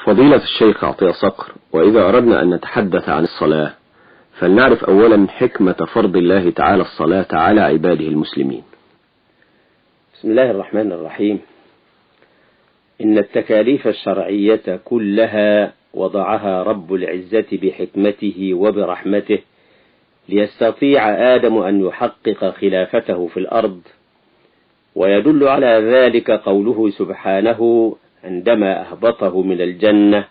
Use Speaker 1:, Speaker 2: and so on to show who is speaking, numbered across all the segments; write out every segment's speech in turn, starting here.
Speaker 1: فضيلة الشيخ عطية صقر، وإذا أردنا أن نتحدث عن الصلاة فلنعرف أولا حكمة فرض الله تعالى الصلاة على عباده المسلمين.
Speaker 2: بسم الله الرحمن الرحيم. إن التكاليف الشرعية كلها وضعها رب العزة بحكمته وبرحمته ليستطيع آدم أن يحقق خلافته في الأرض، ويدل على ذلك قوله سبحانه عندما أهبطه من الجنة: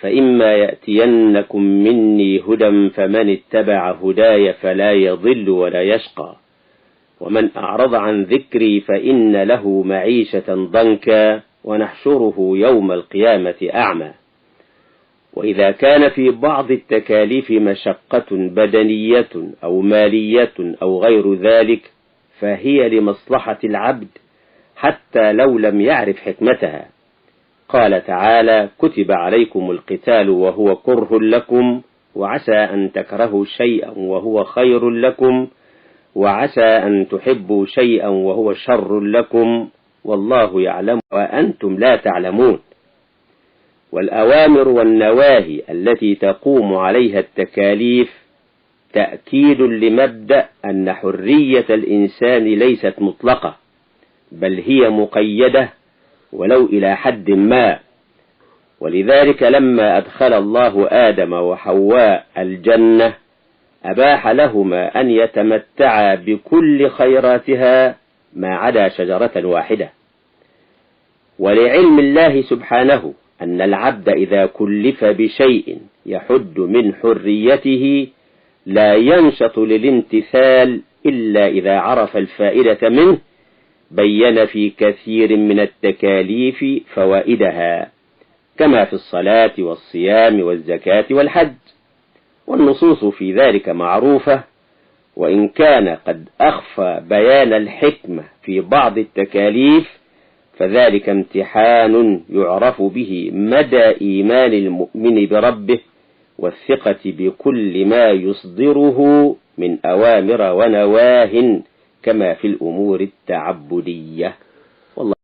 Speaker 2: فإما يأتينكم مني هدى فمن اتبع هداي فلا يضل ولا يشقى، ومن أعرض عن ذكري فإن له معيشة ضنكا ونحشره يوم القيامة أعمى. وإذا كان في بعض التكاليف مشقة بدنية أو مالية أو غير ذلك فهي لمصلحة العبد حتى لو لم يعرف حكمتها. قال تعالى: كتب عليكم القتال وهو كره لكم وعسى أن تكرهوا شيئا وهو خير لكم وعسى أن تحبوا شيئا وهو شر لكم والله يعلم وأنتم لا تعلمون. والأوامر والنواهي التي تقوم عليها التكاليف تأكيد لمبدأ أن حرية الإنسان ليست مطلقة، بل هي مقيدة ولو إلى حد ما. ولذلك لما أدخل الله آدم وحواء الجنة أباح لهما أن يتمتعا بكل خيراتها ما عدا شجرة واحدة. ولعلم الله سبحانه أن العبد إذا كلف بشيء يحد من حريته لا ينشط للامتثال إلا إذا عرف الفائدة منه، بين في كثير من التكاليف فوائدها كما في الصلاة والصيام والزكاة والحج، والنصوص في ذلك معروفة، وإن كان قد أخفى بيان الحكمة في بعض التكاليف فذلك امتحان يعرف به مدى إيمان المؤمن بربه والثقة بكل ما يصدره من أوامر ونواه كما في الأمور التعبدية. والله